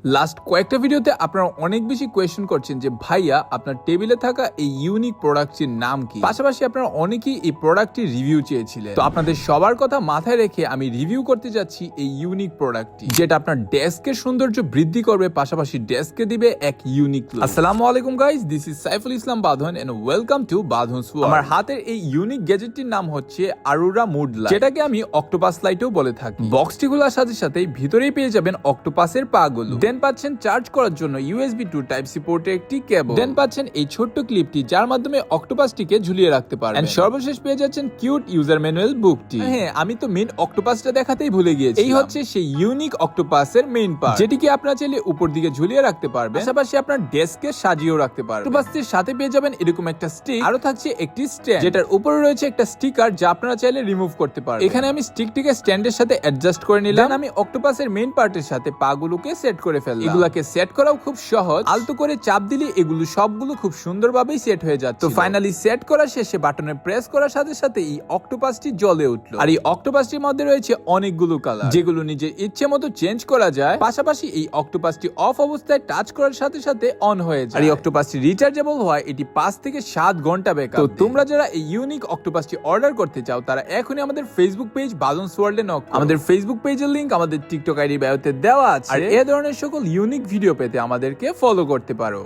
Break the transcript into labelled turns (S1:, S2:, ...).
S1: Last কয়েকটা ভিডিওতে আপনারা অনেক বেশি কোয়েশ্চেন করছেন যে ভাইয়া আপনার টেবিলে থাকা এই ইউনিক প্রোডাক্টটির নাম কি। পাশাপাশি আপনারা অনেকেই এই প্রোডাক্টটির রিভিউ চেয়েছিলেন। তো আপনাদের সবার কথা মাথায় রেখে আমি রিভিউ করতে যাচ্ছি এই ইউনিক প্রোডাক্টটি, যেটা আপনার ডেস্কের সৌন্দর্য বৃদ্ধি করবে, পাশাপাশি ডেস্ককে দিবে এক ইউনিক লুক। আসসালামু আলাইকুম guys, this is Saiful Islam বাঁধন এন্ড ওয়েলকাম টু বাঁধন ওয়ার্ল্ড। আমার হাতের এই ইউনিক গ্যাজেটটির নাম হচ্ছে আরোরা মুড লাইট, যেটাকে আমি অক্টোপাস লাইটও বলে থাকি। বক্সটি খোলার সাথে সাথে ভিতরেই পেয়ে যাবেন অক্টোপাসের পাগুলো। দেন পাচ্ছেন চার্জ করার জন্য USB টু টাইপ সি পোর্টের একটি কেবল। দেন পাচ্ছেন এই ছোট্ট ক্লিপটি, যার মাধ্যমে অক্টোপাসটিকে ঝুলিয়ে রাখতে পারবেন। এন্ড সর্বশেষ পেয়ে যাচ্ছেন কিউট ইউজার ম্যানুয়াল বুকটি। হ্যাঁ, আমি তো মেইন অক্টোপাসটা দেখাতেই ভুলে গিয়েছি। এই হচ্ছে সেই ইউনিক অক্টোপাসের মেইন পার্ট, যেটিকে আপনারা চাইলে উপর দিকে ঝুলিয়ে রাখতে পারবেন, পাশাপাশি আপনার ডেস্কে সাজিয়েও রাখতে পারবেন। অক্টোপাসটির সাথে পেয়ে যাবেন এরকম একটা স্টিক, আরো থাকছে একটি স্ট্যান্ড, যেটার উপরে রয়েছে একটা স্টিকার, যা আপনারা চাইলে রিমুভ করতে পারবেন। এখানে আমি স্টিকটিকে স্ট্যান্ডের সাথে অ্যাডজাস্ট করে নিলাম। আমি অক্টোপাসের মেইন পার্টের সাথে পাগুলোকে সেট করে ফেললাম। এগুলাকে সেট করাও খুব সহজ, আলতো করে চাপ দিলে এগুলো সবগুলো খুব সুন্দরভাবেই সেট হয়ে যাচ্ছে। তো ফাইনালি সেট করা শেষে বাটনে প্রেস করার সাথে সাথে এই অক্টোপাসটি জ্বলে উঠলো। আর এই অক্টোপাসটির মধ্যে রয়েছে অনেকগুলো কালার, যেগুলো নিজের ইচ্ছে মতো চেঞ্জ করা যায়। পাশাপাশি এই অক্টোপাসটি অফ অবস্থায় টাচ করার সাথে সাথে অন হয়ে যায়। আর এই অক্টোপাসটি রিচার্জেবল হয়, এটি 5 থেকে 7 ঘন্টা ব্যাকআপ। তো তোমরা যারা এই ইউনিক অক্টোপাসটি অর্ডার করতে চাও, তারা এখনই আমাদের ফেসবুক পেজ বাঁধন ওয়ার্ল্ডে নক করো। আমাদের ফেসবুক পেজের লিংক আমাদের টিকটক আইডি বায়োতে দেওয়া আছে। আর এই ধরনের সকল ইউনিক ভিডিও পেতে আমাদেরকে ফলো করতে পারো।